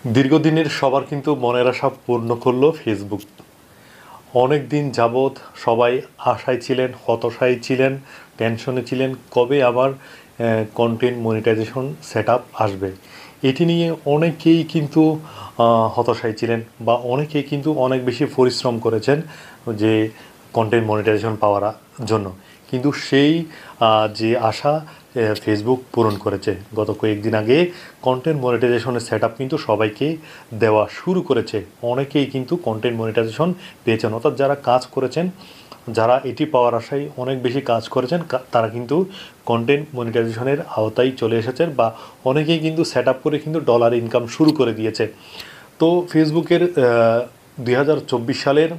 দীর্ঘদিনের সবার কিন্তু মনের আশা পূর্ণ করলো ফেসবুক। অনেক দিন যাবৎ সবাই আশায় ছিলেন, হতাশায় ছিলেন, টেনশনে ছিলেন কবে আবার কন্টেন্ট মনিটাইজেশন সেট আপ আসবে। এটি নিয়ে অনেকেই কিন্তু হতাশায় ছিলেন বা অনেকেই কিন্তু অনেক বেশি পরিশ্রম করেছেন যে কন্টেন্ট মনিটাইজেশন পাওয়ার জন্য। কিন্তু সেই যে আশা ফেসবুক পূরণ করেছে। গত কয়েকদিন আগে কন্টেন্ট মনিটাইজেশনের সেট আপ কিন্তু সবাইকে দেওয়া শুরু করেছে। অনেকেই কিন্তু কন্টেন্ট মনিটাইজেশন পেয়েছেন, অর্থাৎ যারা কাজ করেছেন, যারা এটি পাওয়ার আশায় অনেক বেশি কাজ করেছেন, তারা কিন্তু কন্টেন্ট মনিটাইজেশনের আওতায় চলে এসেছেন বা অনেকেই কিন্তু সেট আপ করে কিন্তু ডলার ইনকাম শুরু করে দিয়েছে। তো ফেসবুকের 2024 সালের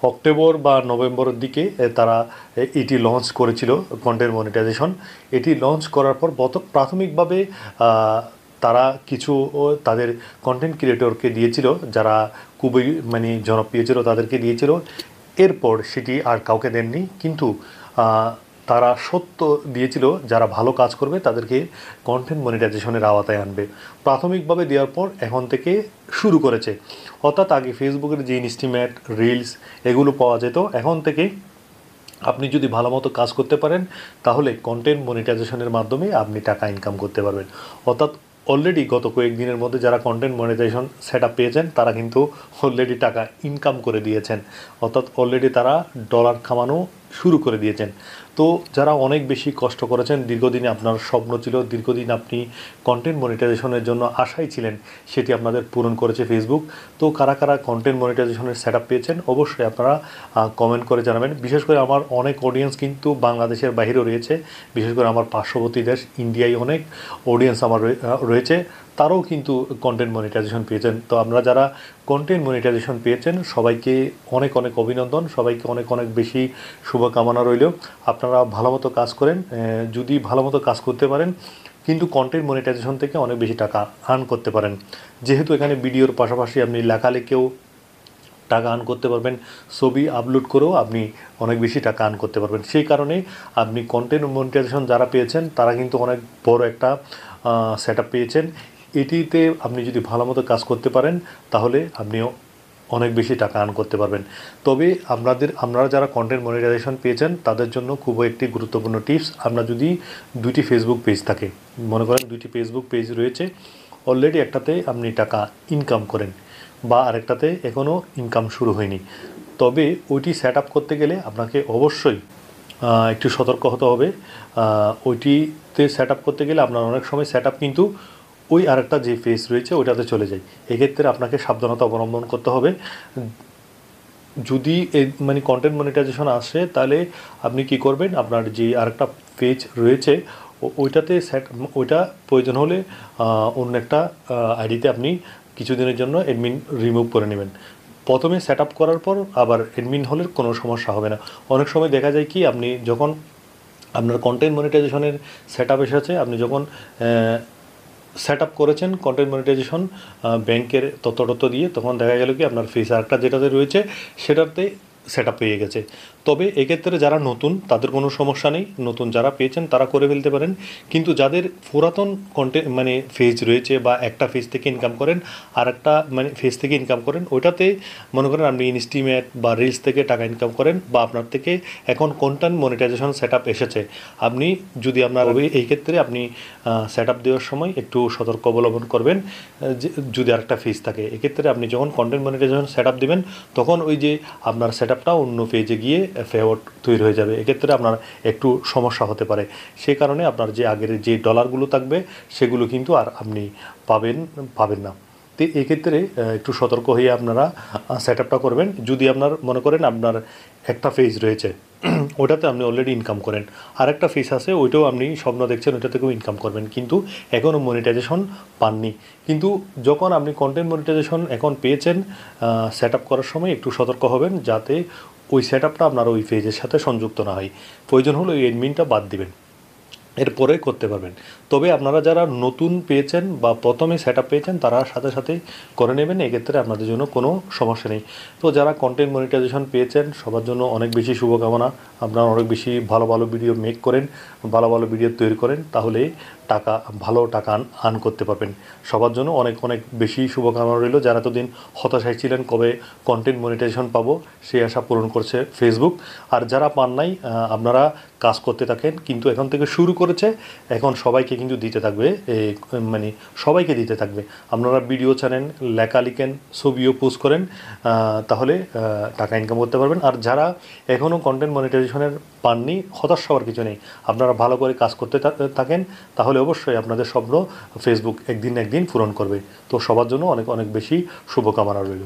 অক্টোবর বা নভেম্বরের দিকে তারা এটি লঞ্চ করেছিল কন্টেন্ট মনিটাইজেশন। এটি লঞ্চ করার পর প্রাথমিকভাবে তারা কিছু তাদের কন্টেন্ট ক্রিয়েটরকে দিয়েছিল, যারা খুবই জনপ্রিয় ছিল তাদেরকে দিয়েছিল। এরপর সেটি আর কাউকে দেননি, কিন্তু তারা সত্য দিয়েছিল যারা ভালো কাজ করবে তাদেরকে কন্টেন্ট মনিটাইজেশনের আওতায় আনবে। প্রাথমিকভাবে দেওয়ার পর এখন থেকে শুরু করেছে, অর্থাৎ আগে ফেসবুকের যে ইনস্টিমেট, রিলস এগুলো পাওয়া যেত, এখন থেকে আপনি যদি ভালো মতো কাজ করতে পারেন তাহলে কন্টেন্ট মনিটাইজেশনের মাধ্যমে আপনি টাকা ইনকাম করতে পারবেন। অর্থাৎ অলরেডি গত কয়েকদিনের মধ্যে যারা কন্টেন্ট মনিটাইজেশন সেট আপ পেয়েছেন তারা কিন্তু অলরেডি টাকা ইনকাম করে দিয়েছেন, অর্থাৎ অলরেডি তারা ডলার কামানো শুরু করে দিয়েছেন। তো যারা অনেক বেশি কষ্ট করেছেন, দীর্ঘদিনে আপনার স্বপ্ন ছিল, দীর্ঘদিন আপনি কন্টেন্ট মনিটাইজেশনের জন্য আশায় ছিলেন, সেটি আপনাদের পূরণ করেছে ফেসবুক। তো কারা কারা কন্টেন্ট মনিটাইজেশনের সেট আপ পেয়েছেন অবশ্যই আপনারা কমেন্ট করে জানাবেন। বিশেষ করে আমার অনেক অডিয়েন্স কিন্তু বাংলাদেশের বাইরেও রয়েছে, বিশেষ করে আমার পার্শ্ববর্তী দেশ ইন্ডিয়ায় অনেক অডিয়েন্স আমার রয়েছে, তারাও কিন্তু কন্টেন্ট মনিটাইজেশন পেয়েছেন। তো আমরা যারা কন্টেন্ট মনিটাইজেশন পেয়েছেন সবাইকে অনেক অনেক অভিনন্দন, সবাইকে অনেক অনেক বেশি শুভকামনা রইল। আপনারা ভালো মতো কাজ করেন, যদি ভালো মতো কাজ করতে পারেন কিন্তু কন্টেন্ট মনিটাইজেশন থেকে অনেক বেশি টাকা আর্ন করতে পারেন। যেহেতু এখানে ভিডিওর পাশাপাশি আপনি লেখালেখিও টাকা আর্ন করতে পারবেন, ছবি আপলোড করেও আপনি অনেক বেশি টাকা আর্ন করতে পারবেন। সেই কারণে আপনি কন্টেন্ট মনিটাইজেশন যারা পেয়েছেন তারা কিন্তু অনেক বড় একটা সেট আপ পেয়েছেন। এটিতে আপনি যদি ভালো মতো কাজ করতে পারেন তাহলে আপনিও অনেক বেশি টাকা আর্ন করতে পারবেন। তবে আপনারা যারা কন্টেন্ট মনিটাইজেশন পেয়েছেন তাদের জন্য খুবই একটি গুরুত্বপূর্ণ টিপস, আপনার যদি দুইটি ফেসবুক পেজ থাকে, মনে করেন দুইটি ফেসবুক পেজ রয়েছে, অলরেডি একটাতে আপনি টাকা ইনকাম করেন বা আরেকটাতে এখনও ইনকাম শুরু হয়নি, তবে ওইটি সেট আপ করতে গেলে আপনাকে অবশ্যই একটু সতর্ক হতে হবে। ওইটিতে সেট আপ করতে গেলে আপনার অনেক সময় সেট আপ কিন্তু ওই আরেকটা যে ফেস রয়েছে ওইটাতে চলে যায়। এক্ষেত্রে আপনাকে সাবধানতা অবলম্বন করতে হবে। যদি কন্টেন্ট মনিটাইজেশন আসে তাহলে আপনি কি করবেন, আপনার যে আরেকটা পেজ রয়েছে ওইটাতে ওইটা প্রয়োজন হলে অন্য একটা আইডিতে আপনি কিছুদিনের জন্য অ্যাডমিন রিমুভ করে নেবেন। প্রথমে সেট আপ করার পর আবার অ্যাডমিন হলে কোনো সমস্যা হবে না। অনেক সময় দেখা যায় কি, আপনি যখন আপনার কন্টেন্ট মনিটাইজেশনের সেট আপ এসেছে, আপনি যখন সেট আপ করেছেন কন্টেন্ট মনিটাইজেশন ব্যাংকের তথ্য দিয়ে, তখন দেখা গেল কি আপনার ফিস আরেকটা যেটাতে রয়েছে সেটাতে সেট আপ পেয়ে গেছে। তবে এক্ষেত্রে যারা নতুন তাদের কোনো সমস্যা নেই, নতুন যারা পেয়েছেন তারা করে ফেলতে পারেন। কিন্তু যাদের পুরাতন কন্টেন্ট ফেজ রয়েছে বা একটা ফেজ থেকে ইনকাম করেন আর একটা ফেজ থেকে ইনকাম করেন, ওইটাতে মনে করেন আপনি ইনস্টিমেট বা রিলস থেকে টাকা ইনকাম করেন বা আপনার থেকে এখন কন্টেন্ট মনিটাইজেশন সেট আপ এসেছে, আপনি যদি আপনার এই ক্ষেত্রে আপনি সেট আপ দেওয়ার সময় একটু সতর্ক অবলম্বন করবেন। যদি আরেকটা ফেজ থাকে, এক্ষেত্রে আপনি যখন কন্টেন্ট মনিটাইজেশন সেট আপ দেবেন তখন ওই যে আপনার সেট আপটা অন্য পেজে গিয়ে ফেওয়ার্ড তৈরি হয়ে যাবে, এক্ষেত্রে আপনার একটু সমস্যা হতে পারে। সেই কারণে আপনার যে আগের যে ডলারগুলো থাকবে সেগুলো কিন্তু আর আপনি পাবেন না। তো এক্ষেত্রে একটু সতর্ক হয়ে আপনারা সেট আপটা করবেন। যদি আপনার মনে করেন আপনার একটা ফেজ রয়েছে ওটাতে আপনি অলরেডি ইনকাম করেন, আর একটা ফেজ আছে ওইটাও আপনি স্বপ্ন দেখছেন ওইটা থেকেও ইনকাম করবেন, কিন্তু এখনও মনিটাইজেশন পাননি। কিন্তু যখন আপনি কন্টেন্ট মনিটাইজেশন এখন পেয়েছেন, সেট আপ করার সময় একটু সতর্ক হবেন যাতে ওই সেট আপটা আপনার ওই পেজের সাথে সংযুক্ত না হয়। প্রয়োজন হলে ওই অ্যাডমিনটা বাদ দিবেন, এরপরে করতে পারবেন। তবে আপনারা যারা নতুন পেয়েছেন বা প্রথমে সেট আপ পেয়েছেন তারা সাথে সাথে করে নেবেন, এক্ষেত্রে আপনাদের জন্য কোনো সমস্যা নেই। তো যারা কন্টেন্ট মনিটাইজেশন পেয়েছেন সবার জন্য অনেক বেশি শুভকামনা। আপনারা অনেক বেশি ভালো ভালো ভিডিও মেক করেন, ভালো ভালো ভিডিও তৈরি করেন, তাহলে টাকা ভালো টাকা আর্ন করতে পারবেন। সবার জন্য অনেক অনেক বেশি শুভকামনা রইল। যারা এতদিন হতাশায় ছিলেন কবে কন্টেন্ট মনিটাইজেশন পাবো, সেই আশা পূরণ করছে ফেসবুক। আর যারা পান নাই, আপনারা কাজ করতে থাকেন, কিন্তু এখন থেকে শুরু করেছে, এখন সবাইকে কিন্তু দিতে থাকবে, মানে সবাইকে দিতে থাকবে। আপনারা ভিডিও ছাড়েন, লেখা লিখেন, ছবিও পোস্ট করেন, তাহলে টাকা ইনকাম করতে পারবেন। আর যারা এখনও কন্টেন্ট মনিটাইজেশনের পাননি, হতাশ হওয়ার কিছু নেই। আপনারা ভালো করে কাজ করতে থাকেন, তাহলে অবশ্যই আপনাদের স্বপ্ন ফেসবুক একদিন একদিন পূরণ করবে। তো সবার জন্য অনেক অনেক বেশি শুভকামনা রইল।